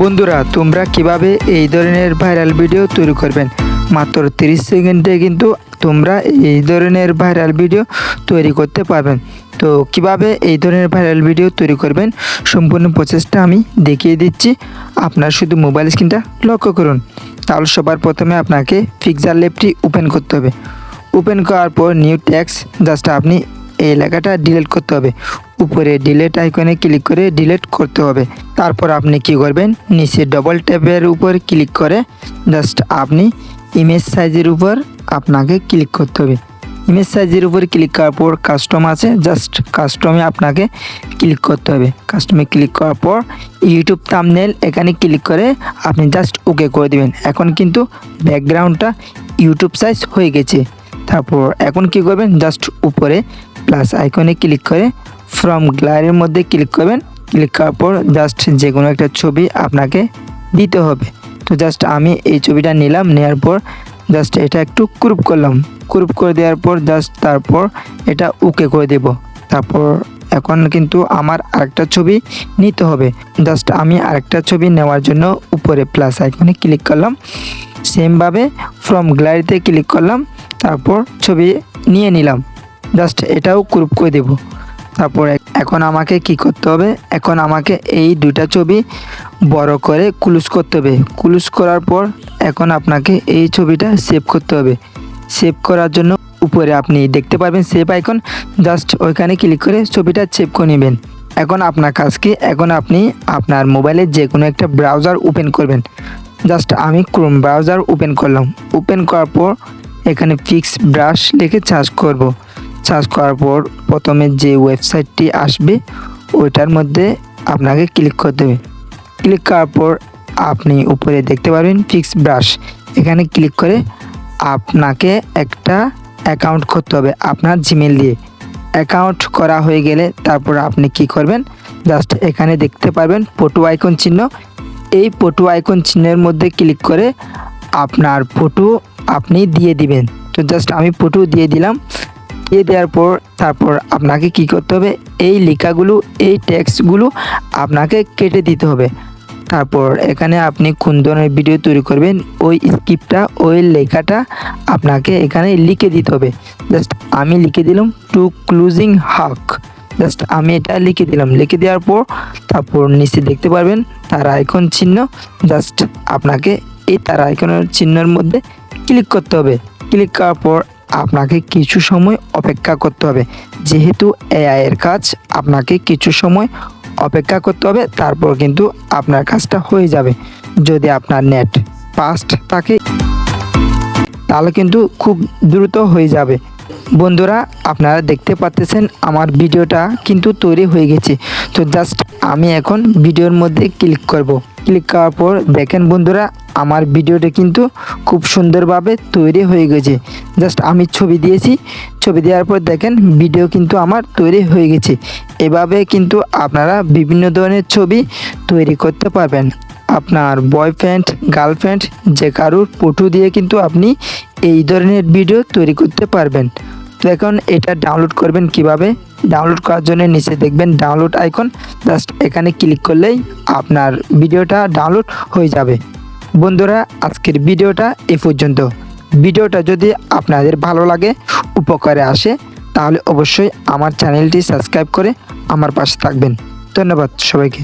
বন্ধুরা, তোমরা কিভাবে এই ধরনের ভাইরাল ভিডিও তৈরি করবেন? মাত্র 30 সেকেন্ডে কিন্তু তোমরা এই ধরনের ভাইরাল ভিডিও তৈরি করতে পারবেন। তো কিভাবে এই ধরনের ভাইরাল ভিডিও তৈরি করবেন সম্পূর্ণ প্রসেসটা আমি দেখিয়ে দিচ্ছি। আপনার শুধু মোবাইল স্ক্রিনটা লক্ষ্য করুন। তাহলে সবার প্রথমে আপনাকে পিক্সেল ল্যাবটি ওপেন করতে হবে। ওপেন করার পর নিউ টেক্সট জাস্ট আপনি এই লেখাটা ডিলিট করতে হবে। উপরে ডিলিট আইকনে ক্লিক করে ডিলিট করতে হবে। তারপর আপনি কি করবেন, নিচে ডবল ট্যাপের উপর ক্লিক করে জাস্ট আপনি ইমেজ সাইজের উপর আপনাকে ক্লিক করতে হবে। ইমেজ সাইজের উপর ক্লিক করার পর কাস্টম আছে, জাস্ট কাস্টমে আপনাকে ক্লিক করতে হবে। কাস্টমে ক্লিক করার পর ইউটিউব থাম্বনেল এখানে ক্লিক করে আপনি জাস্ট ওকে করে দিবেন। এখন কিন্তু ব্যাকগ্রাউন্ডটা ইউটিউব সাইজ হয়ে গেছে। তারপর এখন কি করবেন, জাস্ট উপরে প্লাস আইকনে ক্লিক করে ফ্রম গ্যালারির মধ্যে ক্লিক করবেন। ক্লিক করার পর জাস্ট যে কোনো একটা ছবি আপনাকে দিতে হবে। তো জাস্ট আমি এই ছবিটা নিলাম, নেওয়ার পর জাস্ট এটা একটু ক্রপ করলাম। ক্রপ করে দেওয়ার পর জাস্ট তারপর এটা ওকে করে দেব। তারপর এখন কিন্তু আমার আরেকটা ছবি নিতে হবে। জাস্ট আমি আরেকটা ছবি নেওয়ার জন্য উপরে প্লাস আইকনে ক্লিক করলাম। সেমভাবে ফ্রম গ্যালারিতে ক্লিক করলাম, তারপর ছবি নিয়ে নিলাম। জাস্ট এটাও ক্রপ করে দেব। তারপর এখন আমাকে কি করতে হবে, এখন আমাকে এই দুইটা ছবি বড় করে ক্লোজ করতে হবে। ক্লোজ করার পর এখন আপনাকে এই ছবিটা সেভ করতে হবে। সেভ করার জন্য উপরে আপনি দেখতে পারবেন সেভ আইকন, জাস্ট ওইখানে ক্লিক করে ছবিটা সেভ করে নেবেন। এখন আপনার কাজ কি, এখন আপনি আপনার মোবাইলে যে কোনো একটা ব্রাউজার ওপেন করবেন। জাস্ট আমি ক্রোম ব্রাউজার ওপেন করলাম। ওপেন করার পর এখানে ফিক্স ব্রাশ লিখে সার্চ করব। সার্চ করার পর প্রথমে যে ওয়েবসাইটটি আসবে ওইটার মধ্যে আপনাকে ক্লিক করতে হবে। ক্লিক করার পর আপনি উপরে দেখতে পারবেন ফিক্স ব্রাশ, এখানে ক্লিক করে আপনাকে একটা অ্যাকাউন্ট করতে হবে আপনার জিমেল দিয়ে। অ্যাকাউন্ট করা হয়ে গেলে তারপর আপনি কি করবেন, জাস্ট এখানে দেখতে পারবেন ফটো আইকন চিহ্ন। এই ফটো আইকন চিহ্নের মধ্যে ক্লিক করে আপনার ফটো আপনি দিয়ে দিবেন। তো জাস্ট আমি ফটো দিয়ে দিলাম। দিয়ে দেওয়ার পর তারপর আপনাকে কি করতে হবে, এই লেখাগুলো এই টেক্সটগুলো আপনাকে কেটে দিতে হবে। তারপর এখানে আপনি কোন ধরনের ভিডিও তৈরি করবেন ওই স্ক্রিপ্টটা ওই লেখাটা আপনাকে এখানে লিখে দিতে হবে। জাস্ট আমি লিখে দিলাম টু ক্লোজিং হাক, জাস্ট আমি এটা লিখে দিলাম। লিখে দেওয়ার পর তারপর নিচে দেখতে পারবেন তার আইকন চিহ্ন, জাস্ট আপনাকে এই তার আইকনের চিহ্নের মধ্যে ক্লিক করতে হবে। ক্লিক করার পর আপনাকে কিছু সময় অপেক্ষা করতে হবে। যেহেতু এআই এর কাজ আপনাকে কিছু সময় অপেক্ষা করতে হবে, তারপর কিন্তু আপনার কাজটা হয়ে যাবে। যদি আপনার নেট ফাস্ট থাকে তাহলে কিন্তু খুব দ্রুত হয়ে যাবে। বন্ধুরা, আপনারা দেখতে পাচ্ছেন আমার ভিডিওটা কিন্তু তৈরি হয়ে গেছে। তো জাস্ট আমি এখন ভিডিওর মধ্যে ক্লিক করব। ক্লিক করার পর দেখেন বন্ধুরা, আমার ভিডিওটা কিন্তু খুব সুন্দরভাবে তৈরি হয়ে গেছে। জাস্ট আমি ছবি দিয়েছি, ছবি দেওয়ার পর দেখেন ভিডিও কিন্তু আমার তৈরি হয়ে গেছে। এভাবে কিন্তু আপনারা বিভিন্ন ধরনের ছবি তৈরি করতে পারবেন। আপনার বয়ফ্রেন্ড গার্লফ্রেন্ড যে কারুর ফটো দিয়ে কিন্তু আপনি এই ধরনের ভিডিও তৈরি করতে পারবেন। তো এখন এটা ডাউনলোড করবেন কিভাবে, ডাউনলোড করার জন্য নিচে দেখবেন ডাউনলোড আইকন, জাস্ট এখানে ক্লিক করলেই আপনার ভিডিওটা ডাউনলোড হয়ে যাবে। বন্ধুরা, আজকের ভিডিওটা এই পর্যন্ত। ভিডিওটা যদি আপনাদের ভালো লাগে, উপকারে আসে, তাহলে অবশ্যই আমার চ্যানেলটি সাবস্ক্রাইব করে আমার পাশে থাকবেন। ধন্যবাদ সবাইকে।